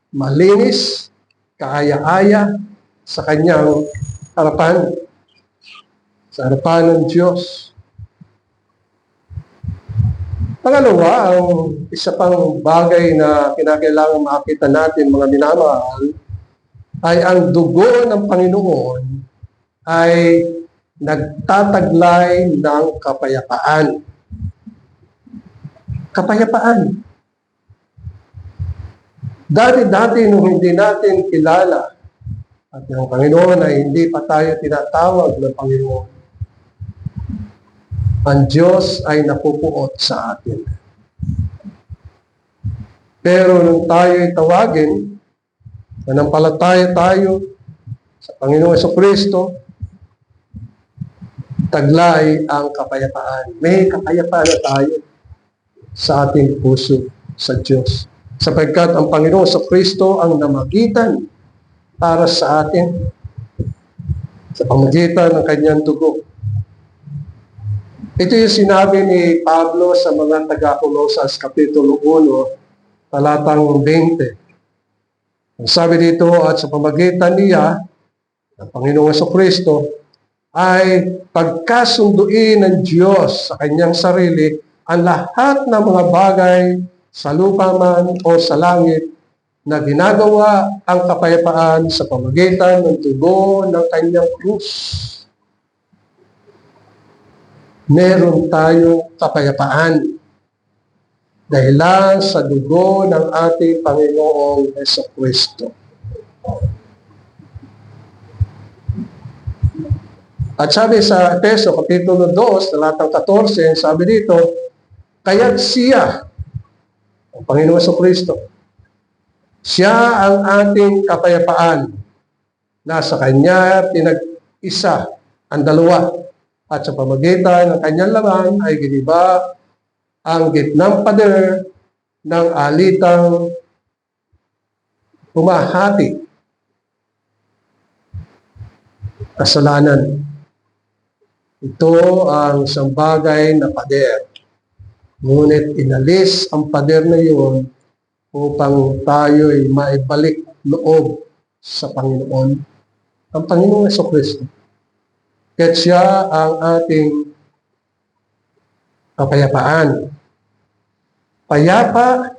malinis, kaaya-aya sa kanyang harapan, sa harapan ng Diyos. Pangalawa, ang isa pang bagay na kinakailangan makita natin, mga minamahal, ay ang dugo ng Panginoon ay nagtataglay ng kapayapaan. Kapayapaan. Dati nung hindi natin kilala at ng Panginoon ay hindi pa tayo tinatawag ng Panginoon, ang Diyos ay napupuot sa atin. Pero nung tayo ay tawagin, manampalataya tayo sa Panginoong Jesucristo, taglay ang kapayapaan. May kapayapaan na tayo sa ating puso sa Diyos. Sapagkat ang Panginoong Jesucristo ang namagitan para sa atin sa pamamagitan ng kanyang dugo. Ito yung sinabi ni Pablo sa mga taga-Colosas, Kapitulo 1, talatang 20. Ang sabi dito, at sa pamamagitan niya, ng Panginoong Jesucristo, ay pagkasunduin ng Diyos sa kanyang sarili ang lahat ng mga bagay sa lupa man o sa langit na ginagawa ang kapayapaan sa pamamagitan ng dugo ng kanyang krus. Meron tayong kapayapaan dahilan sa dugo ng ating Panginoong Jesucristo. At sabi sa Efeso, Kapitulo 2, talatang 14, sabi dito, kaya't siya, ang Panginoong Jesucristo, siya ang ating kapayapaan, nasa kanya pinag-isa ang dalawa, at sa pamamagitan ng kanyang laman ay giniba ang gitnang pader ng alitang humahati kasalanan. Ito ang isang bagay na pader. Ngunit inalis ang pader na iyon upang tayo'y maibalik loob sa Panginoon, ang Panginoong Jesucristo. Kaya't siya ang ating kapayapaan. Payapa,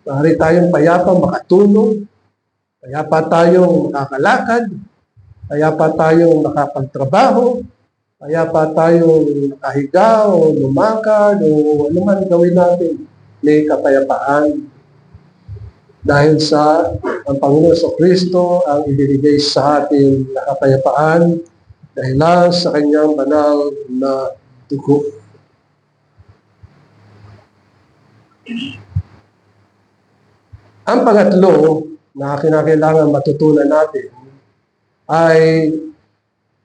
maaari tayong payapa makatulog, payapa tayong makakalakad, payapa tayong makapagtrabaho, payapa tayong makahiga o lumakad o ano man gawin natin, may kapayapaan. Dahil sa ang Panginoon sa Kristo ang ibinigay sa atin na kapayapaan dahil sa kanyang banal na dugo. Ang pangatlo na kinakailangan matutunan natin ay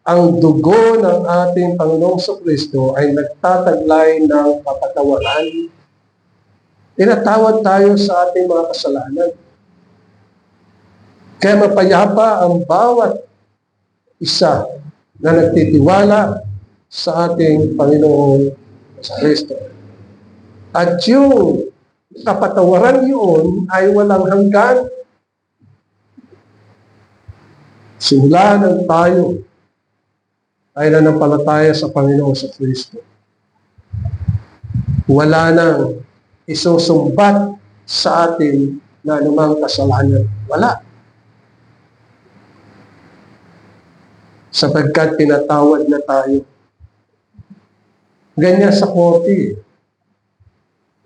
ang dugo ng ating Panginoong Kristo ay nagtataglay ng kapatawaran. Tinatawad tayo sa ating mga kasalanan. Kaya mapayapa ang bawat isa na nagtitiwala sa ating Panginoong Kristo. At yung kapatawaran yun ay walang hanggan. Simula ng tayo ay nanampalataya sa Panginoon sa Kristo. Wala nang isusumbat sa atin na anumang kasalanan. Wala. Sapagkat pinatawad na tayo. Ganyan sa korte.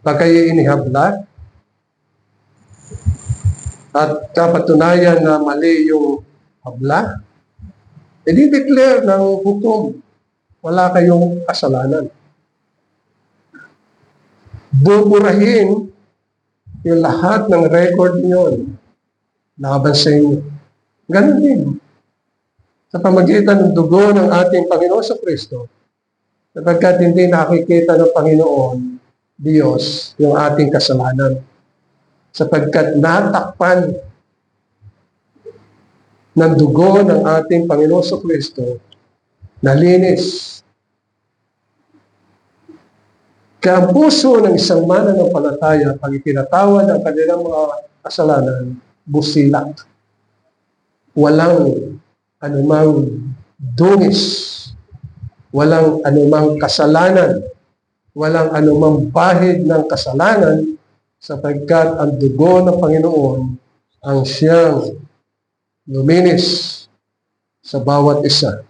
Pag kayo inihabla at kapatunayan na mali yung habla, i-declare ng hukom, wala kayong kasalanan. Buburahin yung lahat ng record niyo laban sa inyo. Ganun din. Sa pamagitan ng dugo ng ating Panginoon sa Kristo, sapagkat hindi nakikita ng Panginoon Diyos yung ating kasalanan. Sapagkat natakpan ng dugo ng ating Panginoon sa Kristo, nalinis. Kaya ang puso ng isang mananampalataya, pag itinatawad ang kanilang mga kasalanan, busilak. Walang anumang dungis, walang anumang kasalanan, walang anumang bahid ng kasalanan, sapagkat ang dugo ng Panginoon ang siyang luminis sa bawat isa.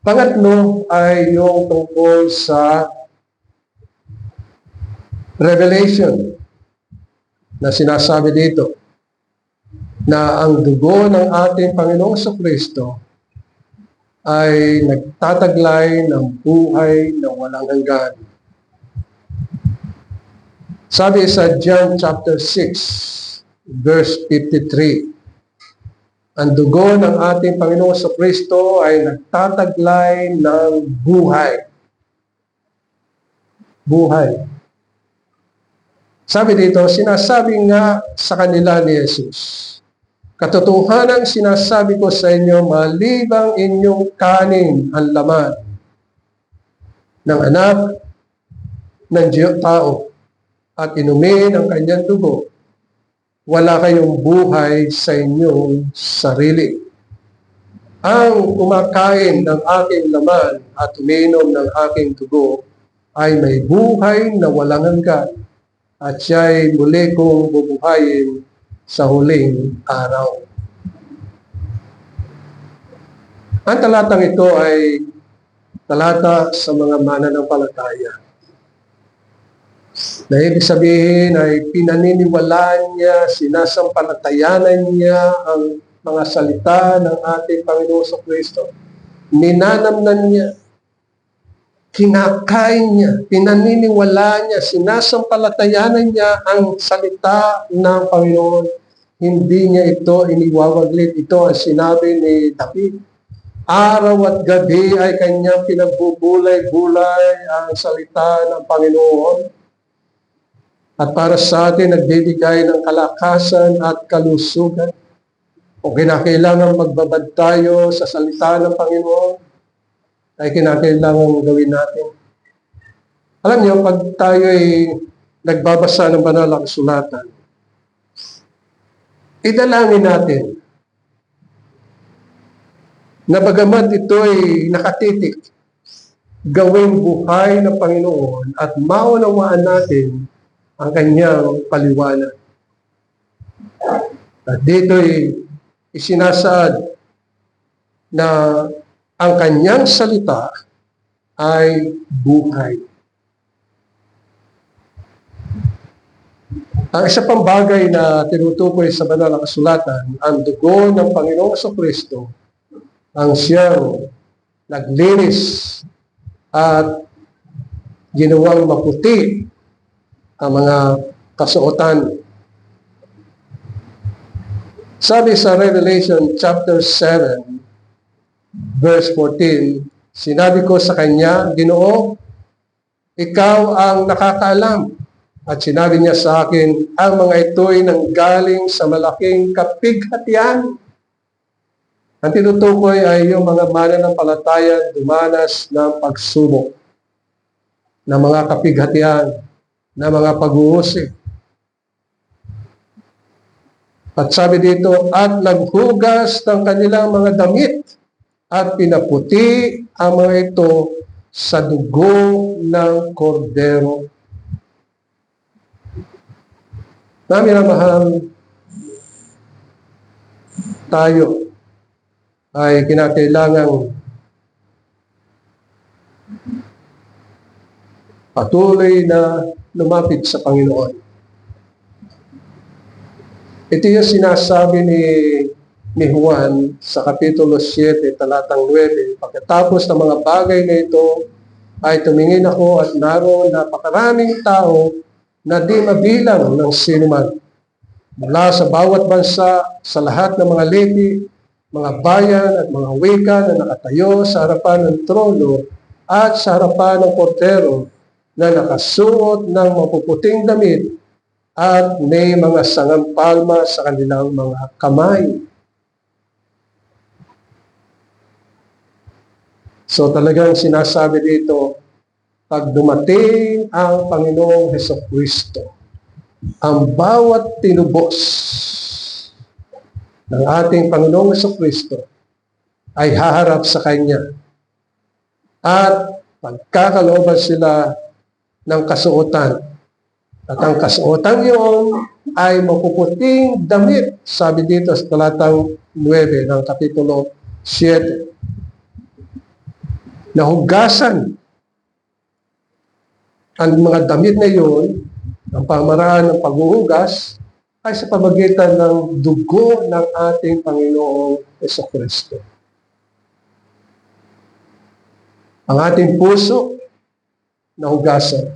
Pangatlo ay yung tungkol sa Revelation na sinasabi dito na ang dugo ng ating Panginoong Kristo ay nagtataglay ng buhay na walang hanggan. Sabi sa John chapter 6, verse 53, ang dugo ng ating Panginoong Kristo ay nagtataglay ng buhay. Buhay. Sabi dito, sinasabi nga sa kanila ni Jesus, katotohanan sinasabi ko sa inyo, malibang inyong kanin ang laman ng anak ng tao at inumin ang kanyang dugo, wala kayong buhay sa inyong sarili. Ang kumakain ng aking laman at uminom ng aking dugo ay may buhay na walang hanggan at siya'y muli kong bubuhayin sa huling araw. Ang talatang ito ay talata sa mga mananampalataya. Na ibig sabihin ay pinaniniwalaan niya, sinasampalatayanan niya ang mga salita ng ating Panginoon sa Kristo. Ninanamnan niya, kinakain niya, pinaniniwalaan niya, sinasampalatayanan niya ang salita ng Panginoon. Hindi niya ito iniwawaglit. Ito ang sinabi ni David. Araw at gabi ay kanyang pinagbubulay-bulay ang salita ng Panginoon. At para sa atin, nagbibigay ng kalakasan at kalusugan. Kung kinakailangan magbabad tayo sa salita ng Panginoon, ay kinakailangan gawin natin. Alam niyo, pag tayo ay nagbabasa ng banal na kasulatan, idalangin natin na bagamat ito'y nakatitik, gawing buhay ng Panginoon at maunawaan natin ang kanyang paliwanag. At dito'y isinasaad na ang kanyang salita ay buhay. Ang isa pang bagay na tinutukoy sa banal na kasulatan, ang dugo ng Panginoong Jesucristo ang siyang naglinis at ginawang maputi ang mga kasuotan. Sabi sa Revelation chapter 7, verse 14, sinabi ko sa kanya, Ginoo, ikaw ang nakakaalam. At sinabi niya sa akin, ang mga ito'y nanggaling sa malaking kapighatian. Ang tinutukoy ay yung mga mananampalataya dumanas ng pagsubok, ng mga kapighatian, ng mga pag-uusig. At sabi dito, at naghugas ng kanilang mga damit at pinaputi ang mga ito sa dugo ng kordero. Namin na mahal, tayo ay kinakailangang patuloy na lumapit sa Panginoon. Ito yung sinasabi ni Juan sa Kapitulo 7, talatang 9. Pagkatapos ng mga bagay na ito, ay tumingin ako at naroon napakaraming tao na di mabilang ng sinuman. Mula sa bawat bansa, sa lahat ng mga lipi, mga bayan at mga wika na nakatayo sa harapan ng trono at sa harapan ng kordero na nakasuot ng mapuputing damit at may mga sangang palma sa kanilang mga kamay. So talagang sinasabi dito, pag dumating ang Panginoong Jesucristo, ang bawat tinubos ng ating Panginoong Jesucristo ay haharap sa Kanya. At pagkakalooban sila ng kasuotan. At ang kasuotan yun ay mapuputing damit, sabi dito sa talatang 9 ng Kapitulo 7. Nahugasan ang mga damit na yun, ang pamaraan ng paghuhugas, ay sa pamagitan ng dugo ng ating Panginoong Jesucristo. Ang ating puso, nahugasan.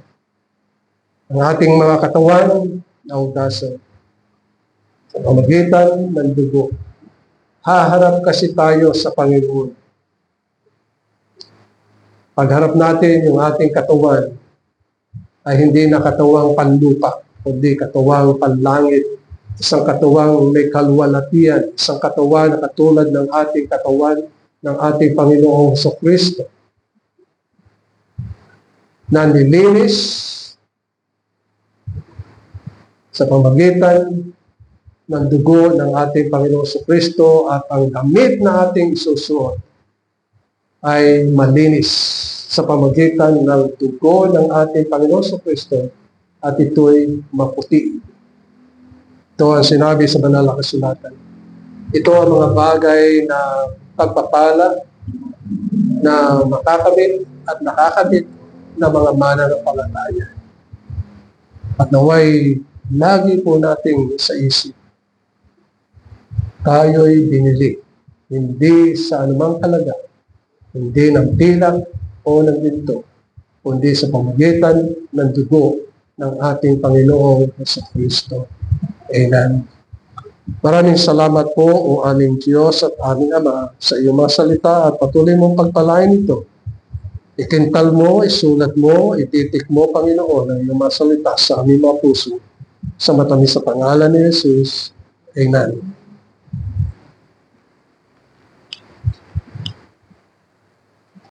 Ang ating mga katawan, nahugasan. Sa pamagitan ng dugo. Haharap kasi tayo sa Panginoon. Pagharap natin yung ating katawan, ay hindi na katawang panlupa, kundi katawang panlangit, isang katawang may kaluwalhatian, isang katawan na katulad ng ating katawan ng ating Panginoong Jesucristo, na nilinis sa pamagitan ng dugo ng ating Panginoong Jesucristo at ang damit na ating isusuot ay malinis sa pamagitan ng dugo ng ating Panginoon Jesucristo at ito'y maputi. Ito ang sinabi sa banal na kasulatan. Ito ang mga bagay na pagpapala na makakamit at nakakabit na mga mananampalataya. At naway lagi po nating sa isip, tayo'y binili, hindi sa anumang halaga, hindi ng pilak o ng ginto, kundi sa pamagitan ng dugo ng ating Panginoong Jesucristo. Amen. Maraming salamat po, o aming Diyos at aming Ama, sa iyong mga salita at patuloy mong pagpalain ito. Itintal mo, isulat mo, ititik mo, Panginoon, ang iyong mga salita sa aming mga puso. Sa matamis sa pangalan ni Jesus. Amen.